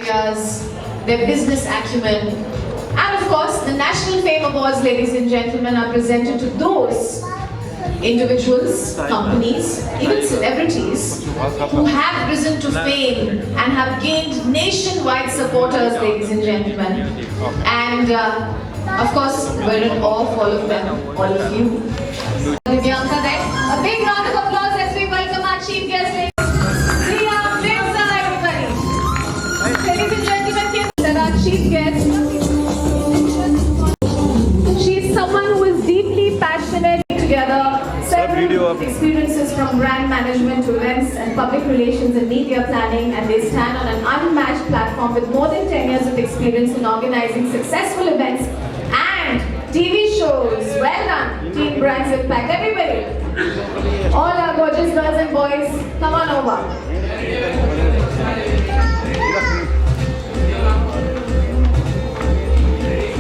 ideas, their business acumen, and of course, the National Fame Awards, ladies and gentlemen, are presented to those individuals, companies, even celebrities who have risen to fame and have gained nationwide supporters, ladies and gentlemen. And of course, we're in awe of all of them, all of you. A big round of applause as we welcome our chief guest, Mirza, everybody. Ladies and gentlemen, here our chief guest. She's someone who is deeply passionate together several experiences from brand management to events and public relations and media planning, and they stand on an unmatched platform with more than 10 years of experience in organizing successful events and TV shows. Well done, Team Brands Impact. Everybody, all our gorgeous girls and boys, come on over.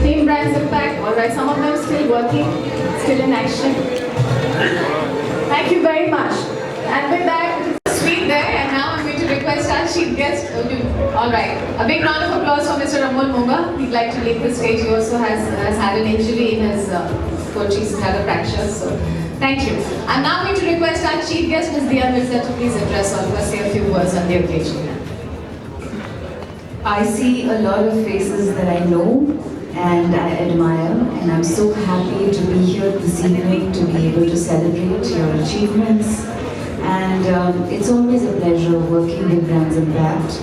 Team Brands Impact. All right, some of them still working, still in action. Thank you very much. And with that, sweet there, and now I'm going to request our chief guest. All right, a big round of applause for Mr. Amol Monga. He'd like to leave the stage. He also has had an injury in his foot. He's had a fracture, so thank you. I'm now going to request our chief guest, Ms. Mirza, to please address all of us, say a few words on the occasion. I see a lot of faces that I know and I admire, and I'm so happy to be here this evening to be able to celebrate your achievements. And it's always a pleasure working with Brands Impact.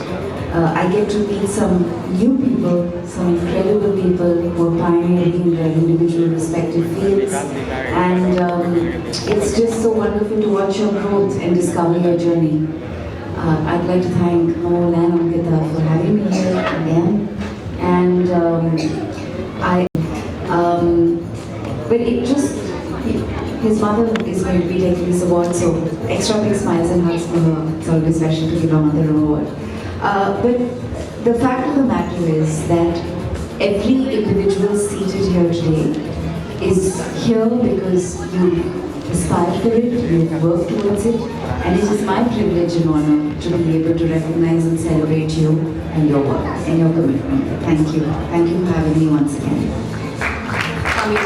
I get to meet some new people, some incredible people who are pioneering in their individual respective fields. And it's just so wonderful to watch your growth and discover your journey. I'd like to thank Amol and Ankita for having me here again. And but it just, his mother is going to be taking this award, so extra big smiles and hugs for her. It's always special to give her mother an award. But the fact of the matter is that every individual seated here today is here because you aspire for it, you work towards it, and it is my privilege and honor to be able to recognize and celebrate you and your work and your commitment. Thank you. Thank you for having me once again. Thank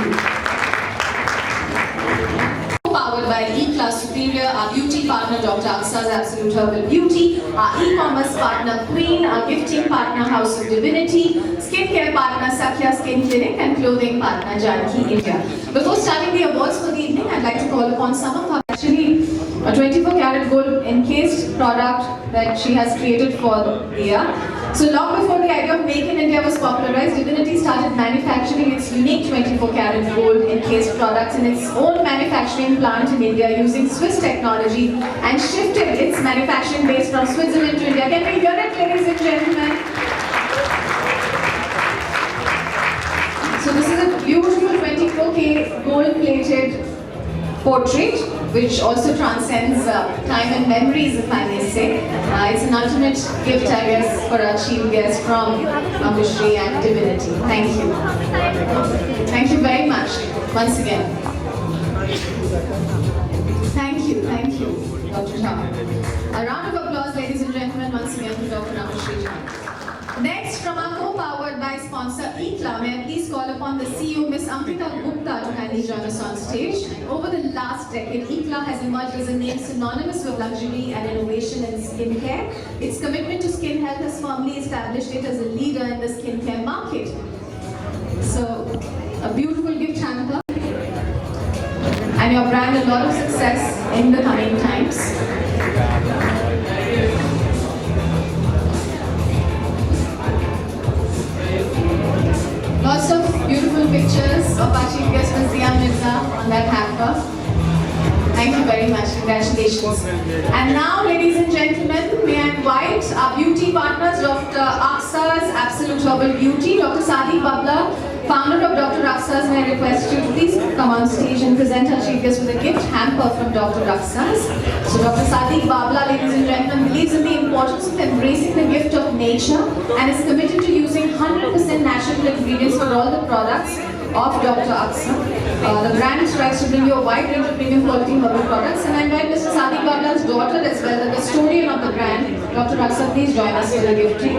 you. Powered by E-Class Superior, our beauty partner Dr. Aksa's Absolute Herbal Beauty, our e-commerce partner Queen, our gifting partner House of Divinity, skincare partner Sakya Skin Clinic, and clothing partner Janki India. Before starting the awards for the evening, I'd like to call upon some of our actually a 24 karat gold encased product that she has created for the year. So long before the idea of Make in India was popularized, Divinity started manufacturing its unique 24 karat gold encased products in its own manufacturing plant in India using Swiss technology and shifted its manufacturing base from Switzerland to India. Can we hear it, ladies and gentlemen? So this is a beautiful 24K gold-plated portrait, which also transcends time and memories, if I may say. It's an ultimate gift, I guess, for our chief guest from Ambushri and Divinity. Thank you. Thank you very much, once again. Thank you, Dr. Jha. A round of applause, ladies and gentlemen, once again for Dr. Ambushri Jha. Next, from our co-powered by sponsor E-Club, may I please call upon the CEO, Ms. Ankita Gupta, to kindly join us on stage. And over the last decade, E-Club has emerged as a name synonymous with luxury and innovation in skincare. Its commitment to skin health has firmly established it as a leader in the skincare market. So, a beautiful gift hamper, and your brand a lot of success in the coming times. Lots of beautiful pictures of our chief guest, Ms. Mirza, on that hamper. Thank you very much. Congratulations. And now, ladies and gentlemen, may I invite our beauty partners, Dr. Aksa's Absolute Herbal Beauty, Dr. Sadiq Babla, founder of Dr. Aksa's. May I request you to please come on stage and present our chief guest with a gift hamper from Dr. Aksa's. So Dr. Sadiq Babla, ladies and gentlemen, believes in the importance of embracing the gift of nature and is committed to using 100% natural ingredients for all the products of Dr. Aksa. The brand strives to bring you a wide range of premium quality herbal products, and I invite Mr. Sadi Babla's daughter as well, the custodian of the brand. Dr. Aksa, please join us for the gifting.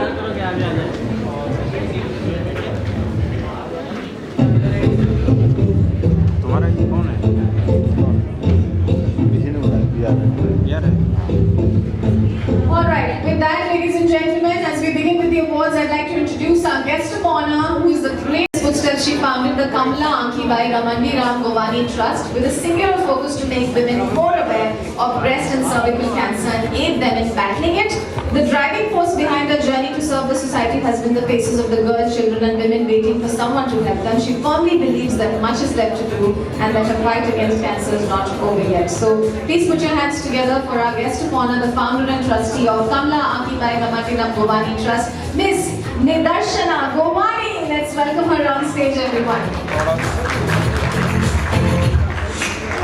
Alright, with that, ladies and gentlemen, as we begin with the awards, I'd like to introduce our guest of honor, who is the great footsteps. She founded the Kamala Ankibai Ramandi Ram Govani Trust with a singular focus to make women more aware of breast and cervical cancer and aid them in battling it. The driving force behind her journey to serve the society has been the faces of the girls, children and women waiting for someone to help them. She firmly believes that much is left to do and that her fight against cancer is not over yet. So please put your hands together for our guest of honor, the founder and trustee of Kamala Ankibai Ramandi Ram Govani Trust, Miss Nidarshana Govani. Let's welcome her on stage, everyone.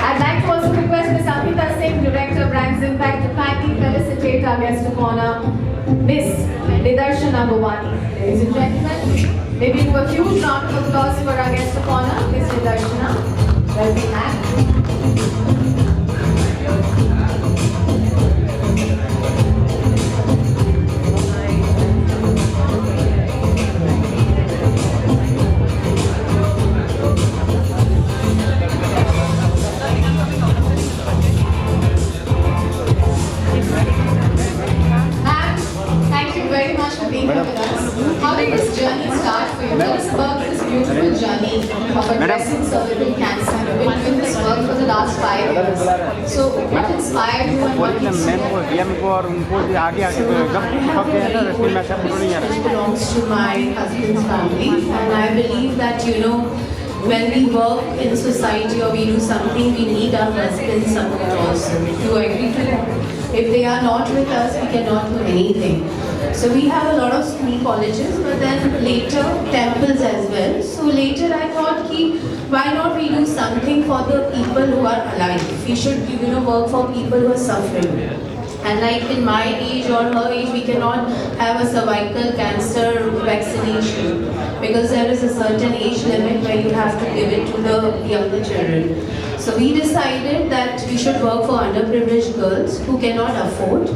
I'd like to also request Ms. Ankita Singh, Director, Brands Impact, to kindly felicitate our guest of honor, Miss Nidarshana Govani. Ladies and gentlemen, maybe do a huge round of applause for our guest of honor, Miss Nidarshana. Welcome back. How did this journey start for you? Tell us about this beautiful journey of addressing cervical cancer. You've been doing this work for the last 5 years. So what inspired you and what inspired It belongs to my husband's family, and I believe that, you know, when we work in society or we do something, we need our husband's support also. You agree to that? If they are not with us, we cannot do anything. So we have a lot of school colleges, but then later temples as well. So later I thought, why not we do something for the people who are alive? We should, you know, work for people who are suffering. And like in my age or her age, we cannot have a cervical cancer vaccination because there is a certain age limit where you have to give it to the younger children. So we decided that we should work for underprivileged girls who cannot afford.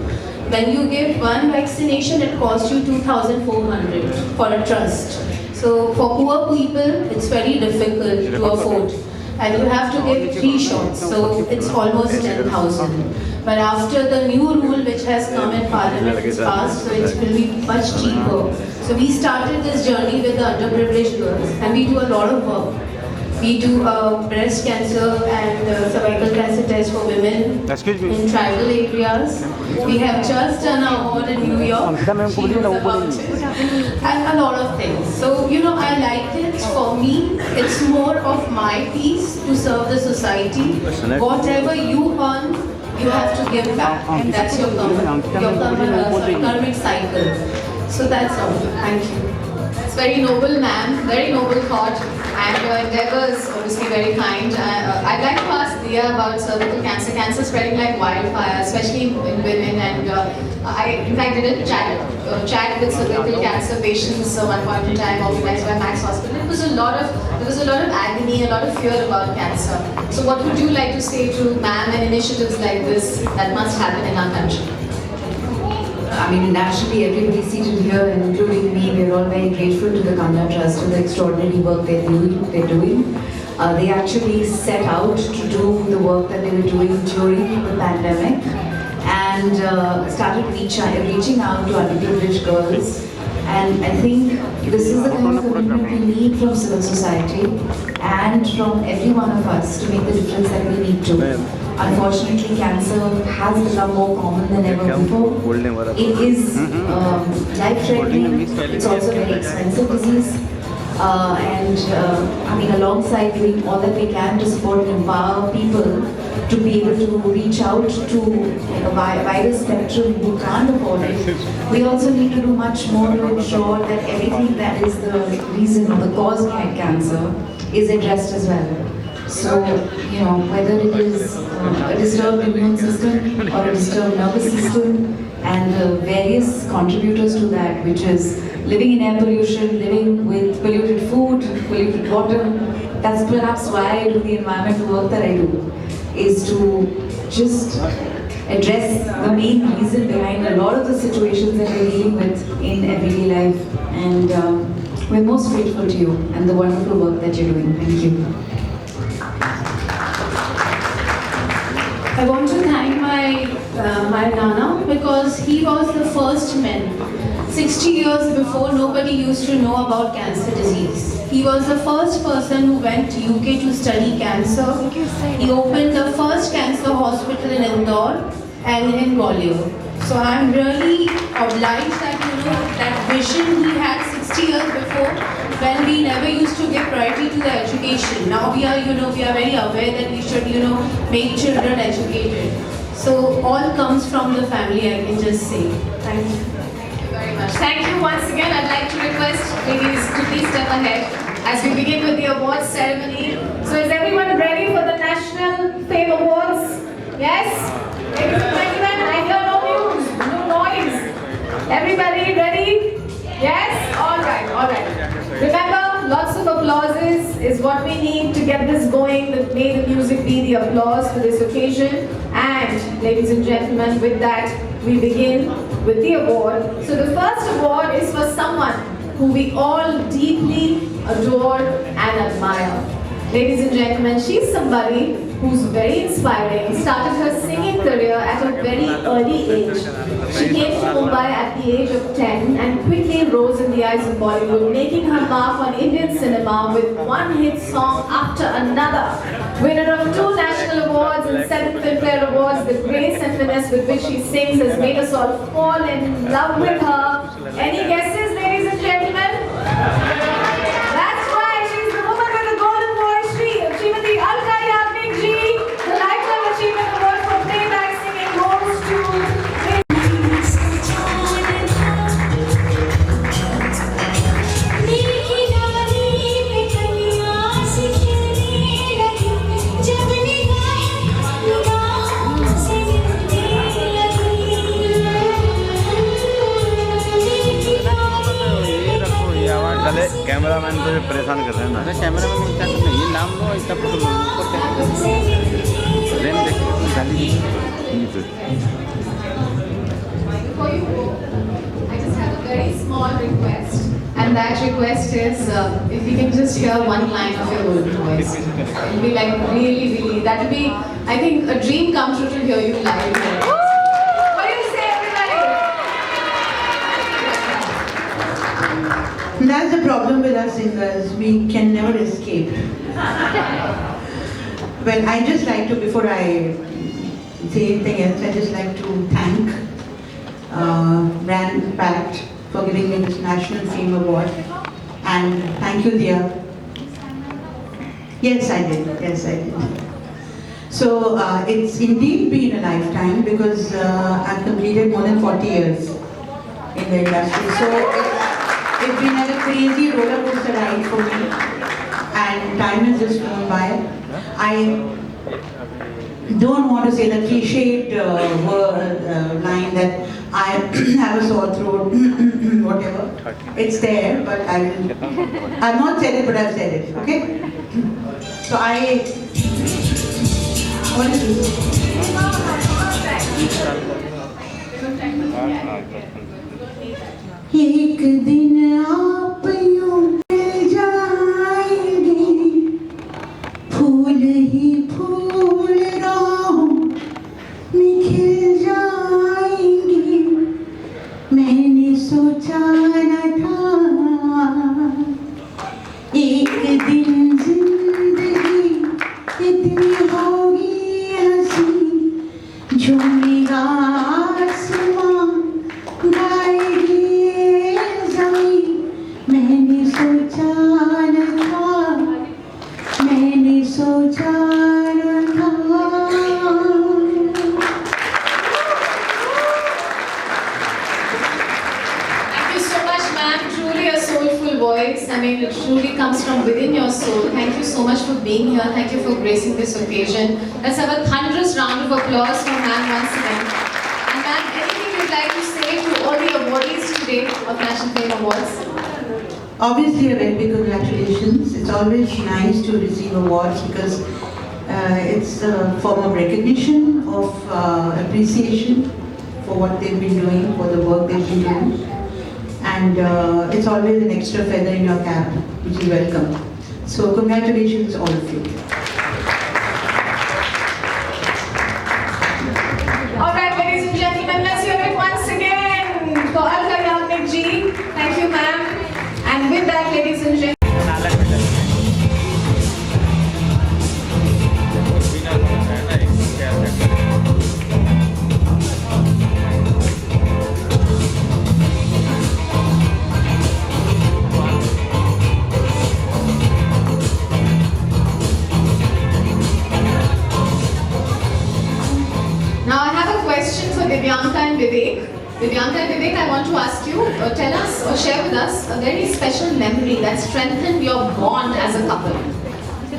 When you give one vaccination, it costs you 2,400 for a trust. So for poor people, it's very difficult to afford. And you have to give 3 shots, so it's almost 10,000. But after the new rule which has come in Parliament is passed, so it will be much cheaper. So we started this journey with the underprivileged girls, and we do a lot of work. We do breast cancer and cervical cancer tests for women in tribal areas. We have just done an award in New York. She knows about it. And a lot of things. So, you know, I like it. For me, it's more of my piece to serve the society. Whatever you earn, you have to give back. And that's your karmic cycle. So that's all. Thank you. It's very noble, ma'am. Very noble thought. And your endeavor is obviously very kind. I'd like to ask Dia about cervical cancer. Cancer spreading like wildfire, especially in women. And I, in fact, did a chat with cervical cancer patients one point in time, organized by Max Hospital. There was a lot of agony, a lot of fear about cancer. So, what would you like to say to ma'am and initiatives like this that must happen in our country? I mean, naturally, everybody seated here, including me, we're all very grateful to the Kamala Trust for the extraordinary work they're doing. They actually set out to do the work that they were doing during the pandemic and started reaching out to underprivileged girls. And I think this is the kind of commitment we need from civil society and from every one of us to make the difference that we need to. Unfortunately, cancer has become more common than ever before. It is life-threatening. It's also a very expensive disease. I mean, alongside doing all that we can to support and empower people to be able to reach out to a wider spectrum who can't afford it, we also need to do much more to ensure that everything that is the reason or the cause behind cancer is addressed as well. So, you know, whether it is a disturbed immune system or a disturbed nervous system, and the various contributors to that, which is living in air pollution, living with polluted food, polluted water. That's perhaps why I do the environmental work that I do, is to just address the main reason behind a lot of the situations that we're dealing with in everyday life. And we're most grateful to you and the wonderful work that you're doing. Thank you. I want to thank my Nana because he was the first man. 60 years before, nobody used to know about cancer disease. He was the first person who went to UK to study cancer. He opened the first cancer hospital in Indore and in Bollywood. So I'm really obliged that that vision he had 60 years before, when we never used to give priority to the education. Now we are very aware that we should make children educated. So all comes from the family, I can just say. Thank you. Thank you very much. Thank you once again. I'd like to request ladies to please step ahead as we begin with the awards ceremony. So is everyone ready for the National Fame Awards? Yes? Ladies and gentlemen, I hear no news, no noise. Everybody ready? Yes? All right, all right. Remember, lots of applauses is what we need to get this going. May the music be the applause for this occasion. And ladies and gentlemen, with that, we begin with the award. So the first award is for someone who we all deeply adore and admire. Ladies and gentlemen, she's somebody who's very inspiring, started her singing career at a very early age. She came to Mumbai at the age of 10 and quickly rose in the eyes of Bollywood, making her mark on Indian cinema with one hit song after another. Winner of 2 national awards and 7 Filmfare Awards, the grace and finesse with which she sings has made us all fall in love with her. Any guesses, ladies and gentlemen? Cameraman को परेशान कर रहे हैं ना cameraman क्या करना ये नाम लो इसका फोटो लो रेन देखो गाली Before you go, I just have a very small request, and that request is if you can just hear one line of your own voice. It'll be like really, that will be, I think, a dream come true to hear you live. What do you say, everybody? That's the problem with us singers, we can never escape. But I just like to, before I say anything else, I just like to thank Brand Pact for giving me this National Fame Award. And thank you, dear. Yes, I did. So it's indeed been a lifetime because I've completed more than 40 years in the industry. So it's been like a crazy roller coaster ride for me, and time has just flown by. I don't want to say the cliched line that I have a sore throat, whatever. It's there, but I've not said it, but I've said it, okay? So what is this? एक दिन आप यूं मिल जाएंगे, फूल ही फूल राहों में खिल जाएंगे, मैंने सोचा न था एक दिन जिंदगी इतनी होगी हंसी, जो मेरा आसमां गाएगी मैंने सोचा न था। Thank you so much, ma'am. Truly a soulful voice. I mean, it truly comes from within your soul. Thank you so much for being here. Thank you for gracing this occasion. Let's have a thunderous round of applause for ma'am once again. And ma'am, anything you'd like to to all the awardees today of National Fame Awards. Obviously, a very big congratulations. It's always nice to receive awards because it's a form of recognition, of appreciation for what they've been doing, for the work they've been doing. And it's always an extra feather in your cap, which is welcome. So congratulations all of you. Alright, ladies and gentlemen, let's hear it once again for Alka Yamnik ji. Thank you, ma'am. And with that, ladies and gentlemen, now I have a question for Divyanka and Vivek. Divyanka and Vivek, I want to ask you, tell us or share with us a very special memory that strengthened your bond as a couple.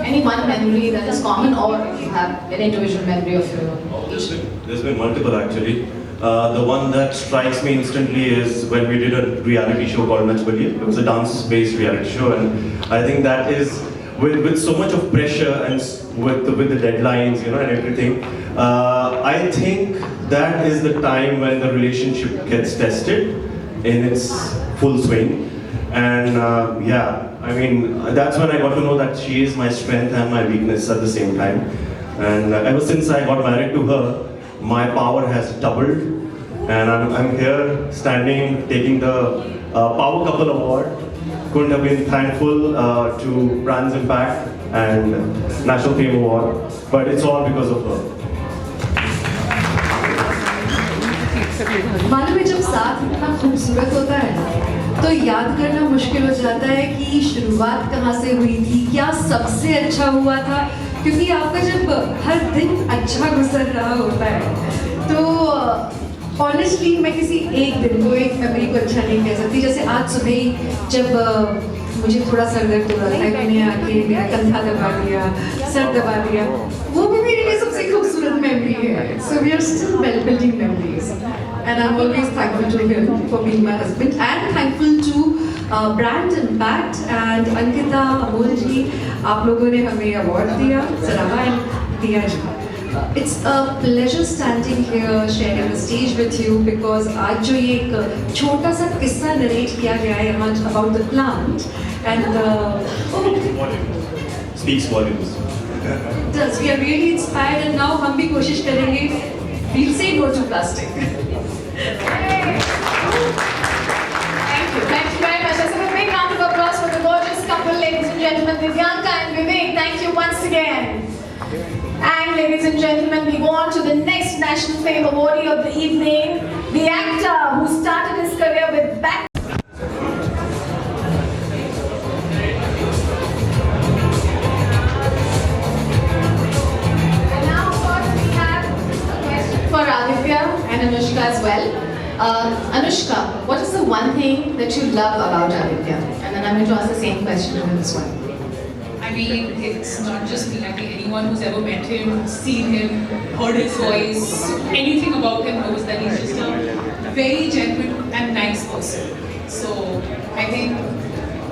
Any one memory that is common, or you have an individual memory of your own? There's been multiple actually. The one that strikes me instantly is when we did a reality show called Nach Baliye. It was a dance-based reality show, and I think that is with so much of pressure and with the deadlines, you know, and everything. I think that is the time when the relationship gets tested in its full swing, and yeah, I mean that's when I got to know that she is my strength and my weakness at the same time. And ever since I got married to her, my power has doubled, and I'm here standing taking the Power Couple Award. Couldn't have been thankful to Brand's Impact and National Fame Award, but it's all because of her. मालूम है जब साथ इतना खूबसूरत होता है ना, तो याद करना मुश्किल हो जाता है कि शुरुआत कहाँ से हुई थी, क्या सबसे अच्छा हुआ था, क्योंकि आपका जब हर दिन अच्छा गुजर रहा होता है तो ऑनेस्टली मैं किसी एक दिन को, एक मेमोरी को अच्छा नहीं कह सकती। जैसे आज सुबह ही जब मुझे थोड़ा सर दर्द हो रहा था, मैंने आके मेरा कंधा दबा दिया, सर दबा दिया, वो भी मेरे लिए सबसे खूबसूरत मेमोरी है। So we are still building memories, and I'm always thankful to him for being my husband, and thankful to Brand Impact and Ankita, Amol ji, आप लोगों ने हमें award दिया, सराहा दिया जी। It's a pleasure standing here sharing the stage with you because आज जो ये एक छोटा सा किस्सा narrate किया गया है यहाँ about the plant and Speaks volumes. does we are really inspired, and now हम भी कोशिश करेंगे, we'll say no to plastic. Thank you very much. Let's have a big round of applause for the gorgeous couple, ladies and gentlemen, Divyanka and Vivek. Thank you once again. And ladies and gentlemen, we go on to the next National Fame Awardee of the evening, the actor who started his career with back. And now, of course, we have a question for Aditya and Anushka as well. Anushka, what is the one thing that you love about Aditya? And then I'm going to ask the same question to him as well. I mean, it's not just me. I think anyone who's ever met him, seen him, heard his voice, anything about him knows that he's just a very genuine and nice person. So I think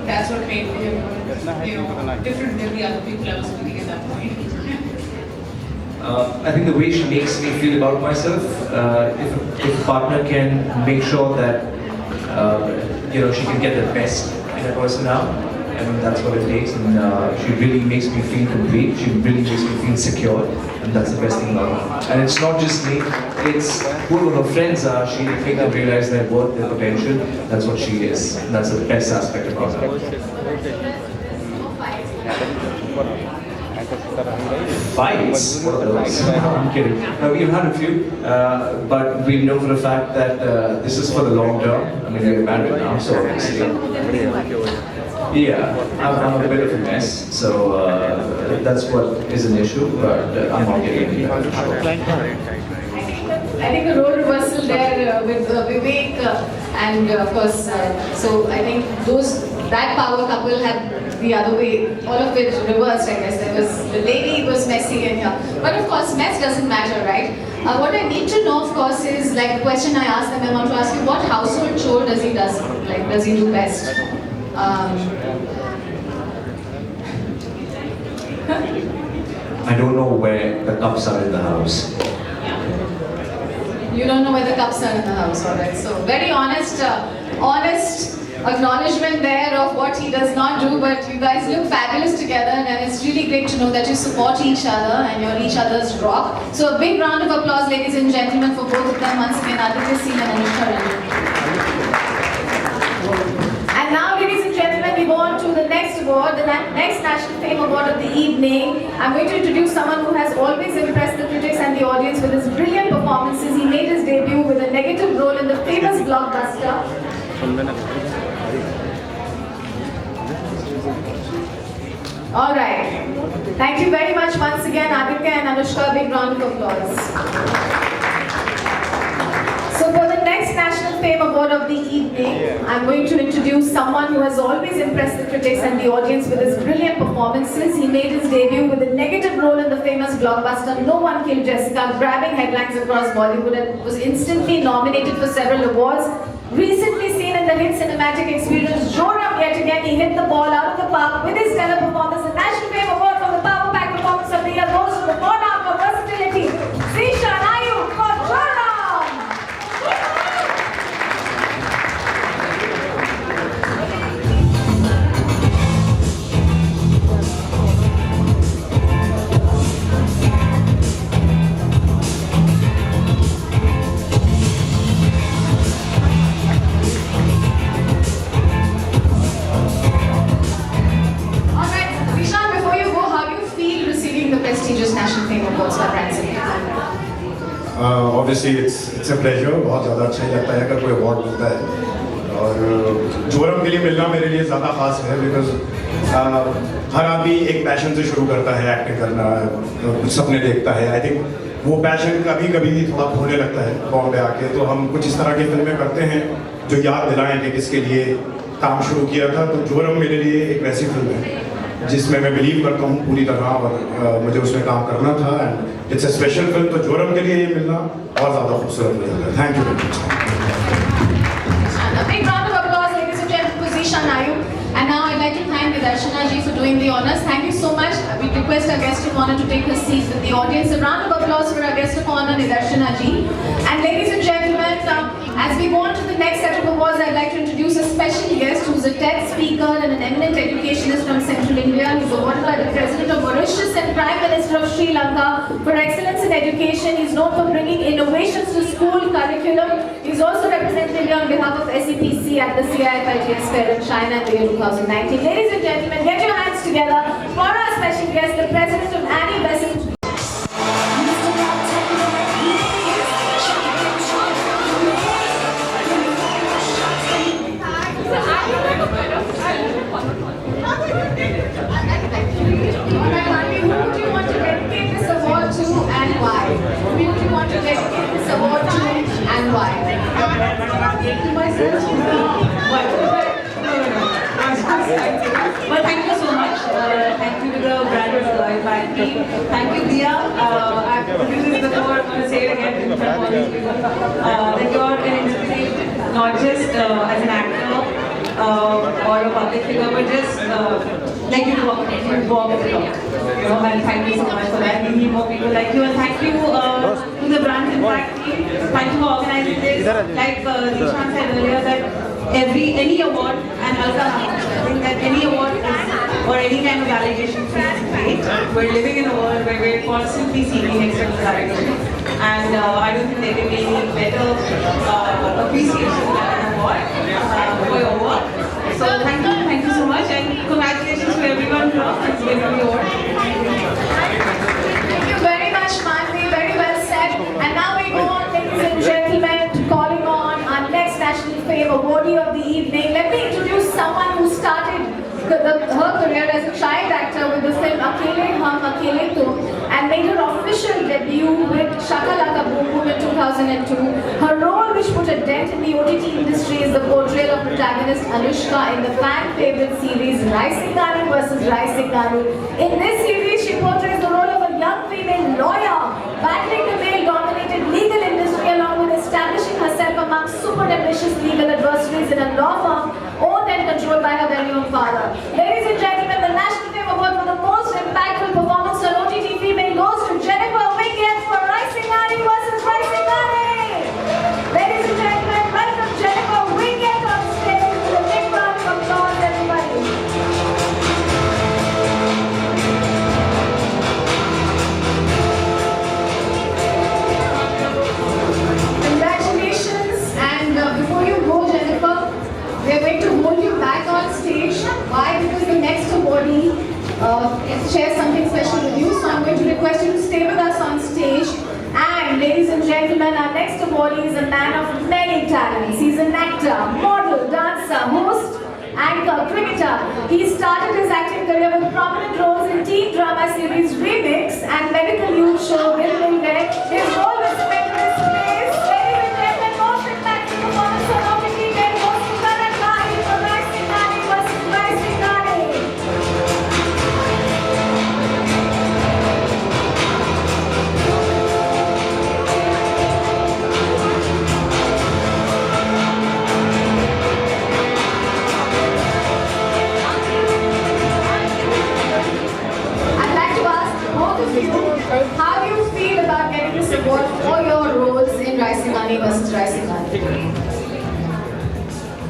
that's what made him, different than the other people I was meeting at that point. I think the way she makes me feel about myself, if a partner can make sure that she can get the best in a person out, and that's what it takes. And she really makes me feel complete. She really makes me feel secure, and that's the best thing about her. And it's not just me; it's who her friends are. She makes them realize their worth, their potential. That's what she is. And that's the best aspect about her. Fights? What are those? I'm kidding. No, we've had a few, but we know for a fact that this is for the long term. I mean, we're married now, so obviously. Yeah, I'm a bit of a mess, so that's what is an issue, but I'm not getting into that. I think the role reversal there with Vivek and of course, so I think that power couple had the other way, all of it reversed, I guess. There was, the lady was messy and yeah. But of course, mess doesn't matter, right? What I need to know, of course, is like the question I asked them. I want to ask you, what household chore does he do best? I don't know where the cups are in the house. You don't know where the cups are in the house, alright. So very honest acknowledgement there of what he does not do, but you guys look fabulous together and it's really great to know that you support each other and you're each other's rock. So a big round of applause, ladies and gentlemen, for both of them. Once again, Aditya Singh and Anushka Ranjan. And now, ladies and gentlemen, we go on to the next award, the next National Fame Award of the evening. I'm going to introduce someone who has always impressed the critics and the audience with his brilliant performances. He made his debut with a negative role in the famous blockbuster. Alright. Thank you very much once again, Aditya and Anushka. Big round of applause. So for the next National Fame Award of the evening, I'm going to introduce someone who has always impressed the critics and the audience with his brilliant performances. He made his debut with a negative role in the famous blockbuster No One Killed Jessica, grabbing headlines across Bollywood and was instantly nominated for several awards. Recently seen in the hit cinematic experience Joram, yet again he hit the ball out of the park with his stellar performance. The National Fame Award for the Power Pack Performance of the Year goes to the monarch of versatility, Zisha Nayu for Joram. Prestigious National Fame Awards for Branson. Obviously it's a pleasure. बहुत ज़्यादा अच्छा ही लगता है अगर कोई award मिलता है और जोरम के लिए मिलना मेरे लिए ज़्यादा खास है because हर आदमी एक पैशन से शुरू करता है एक्टिंग करना, कुछ सपने देखता है. I think वो पैशन कभी कभी थोड़ा खोने लगता है बॉम्बे आके, तो हम कुछ इस तरह की फिल्में करते हैं जो याद दिलाएं कि किसके लिए काम शुरू किया था. तो जोरम मेरे लिए एक वैसी फिल्म है जिसमें मैं बिलीव करता हूँ पूरी तरह और मुझे उसमें काम करना था. And it's a special film, तो जोरम के लिए ये मिलना और ज़्यादा खूबसूरत हो जाता है. Thank you very much. A big round of applause, ladies and gentlemen, for Zisha Nayu. And now I'd like to thank Nidarshana ji for doing the honors. Thank you so much. We request our guest of honor to take her seats with the audience. A round of applause for our guest of honor, Nidarshana ji. And ladies and gentlemen, as we go on to the next set of awards, I'd like to introduce a special guest who's a TED speaker and an eminent educationist from Central India. He's awarded by the President of Mauritius and Prime Minister of Sri Lanka for excellence in education. He's known for bringing innovations to school curriculum. He's also represented India on behalf of SEPC at the CIFIGS Fair in China in the year 2019. Ladies and gentlemen, get your hands together for our special guest, the President of Annie Besant. Well, thank you so much. Thank you to the brand of Live team. Thank you, Dia. I've told you this before, I'm going to say it again in front of all these people. That you're an inspiration, not just as an actor or a public figure, but just like you walk the talk. And thank you so much for that. We need more people like you. And thank you to the brand impact team. Thank you for organizing this. Like Nishan said earlier, that any award, and I think that any award is, or any kind of validation is great. We're living in a world where we're constantly seeking external validation, and I don't think there can be any better appreciation than an award for your work. So thank you so much, and congratulations to everyone here who's been on the award. Thank you very much, Manvi. Very well said. And now we go on, ladies and gentlemen, to calling on our next National Fame awardee of the evening. Let me introduce someone who started her career as a child actor with the film Akele Hum Akele Tum and made her official debut with Shakalaka Boom Boom in 2002. Her role, which put a dent in the OTT industry, is the portrayal of protagonist Anushka in the fan-favorite series Raisingani vs. Raisingani. In this series, she portrays the role of a young female lawyer battling the male-dominated legal industry along with establishing herself among super ambitious legal adversaries in a law firm owned and controlled by her very own father. Ladies and gentlemen, the National Fame Award for the most impactful performance on OTT female goes to Jennifer Wiggett for Raisingani vs. Raisingani. Ladies and gentlemen, welcome Jennifer Wiggett on stage with a big round of applause, everybody. Congratulations, and before you go, Jennifer, we are going to hold you back on stage. Why? Because the next awardee shares something special with you. So I'm going to request you to stay with us on stage. And ladies and gentlemen, our next awardee is a man of many talents. He's an actor, model, dancer, host, anchor, cricketer. He started his acting career with prominent roles in teen drama series Remix and medical youth show Will Will Get. His role was spent in this place. Ladies and gentlemen, most impactful performance on OTT made hosting Karan Mahi for Raisingani vs. Raisingani. I'd like to ask both of you, how do you feel about getting this award for your roles in Raisingani vs. Raisingani?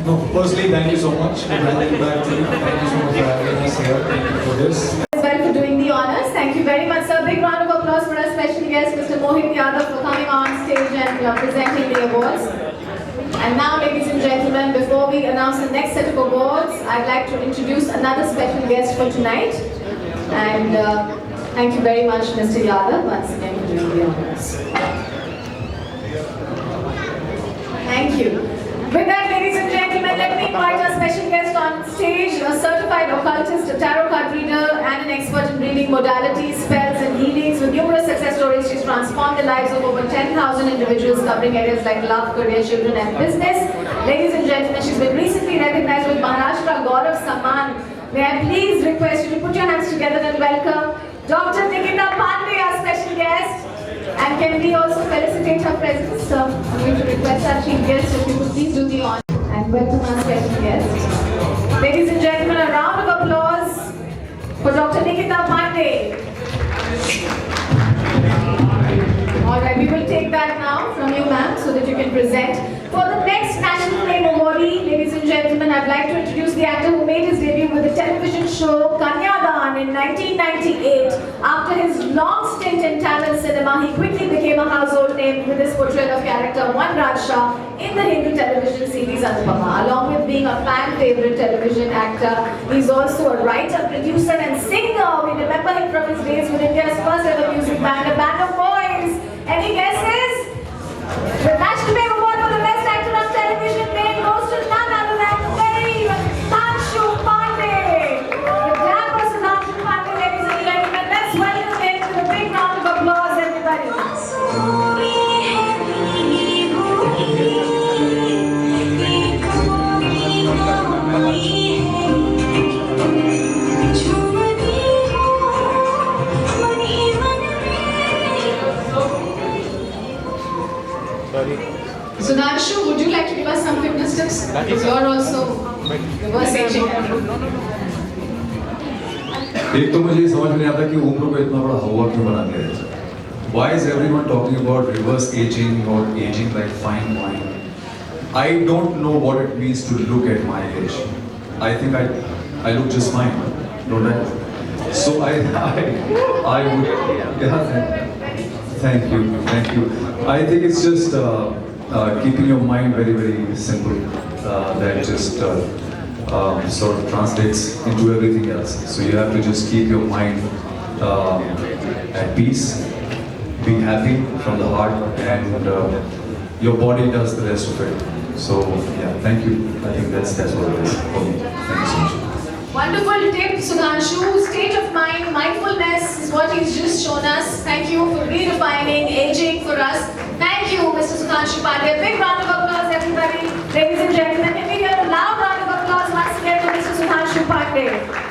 No, firstly, thank you so much for bringing it back to me. Thank you so much for having us here. Thank you for this. As well for doing the honors. Thank you very much, sir. Big round of applause for our special guest, Mr. Mohit Yadav, for coming on stage and presenting the awards. And now, ladies and gentlemen, before we announce the next set of awards, I'd like to introduce another special guest for tonight. And thank you very much, Mr. Yadav, once again for doing the honors. Thank you. With that, ladies and gentlemen, let me invite our special guest on stage, a certified occultist, a tarot card reader, and an expert in reading modalities, spells, and healings. With numerous success stories, she's transformed the lives of over 10,000 individuals covering areas like love, career, children, and business. Ladies and gentlemen, she's been recently recognized with Maharashtra Gaurav Samman. May I please request you to put your hands together and welcome Dr. Nikita Pandey, our special guest. And can we also felicitate her presence? So I'm going to request our chief guest if you could please do the honor and welcome our special guest. Ladies and gentlemen, a round of applause for Dr. Nikita Pandey. Alright, we will take that now from you, ma'am, so that you can present. For the next National Fame Awardee, ladies and gentlemen, I'd like to introduce the actor who made his debut with the television show Kanyadan in 1998. After his long stint in Tamil cinema, he quickly became a household name with his portrayal of character One Raja in the Hindi television series Anupama. Along with being a fan-favorite television actor, he's also a writer, producer, and singer. We remember him from his days with India's first ever music band, a band of boys. Any guesses? The National Fame Award for the Best Actor on Television name goes to none other than the very Sudhanshu Pandey. The dapper Sudhanshu Pandey, ladies and gentlemen. Let's welcome him with a big round of applause, everybody. Sudhanshu, would you like to give us some fitness tips? Because you're also reverse aging. एक तो मुझे समझ में नहीं आता कि उम्र को इतना बड़ा हवा क्यों बना दिया है. Why is everyone talking about reverse aging or aging like fine wine? I don't know what it means to look at my age. I think I look just fine, don't I? So I would, yeah, thank you. I think it's just keeping your mind very, very simple. That just sort of translates into everything else. So you have to just keep your mind at peace, be happy from the heart, and your body does the rest of it. So yeah, thank you. I think that's what it is for me. Thank you so much. Wonderful tip, Sudhanshu. State of mind, mindfulness is what he's just shown us. Thank you for redefining aging for us. Thank you, Mr. Sudhanshu Pandey. Big round of applause, everybody. Ladies and gentlemen, can we hear a loud round of applause once again for Mr. Sudhanshu Pandey?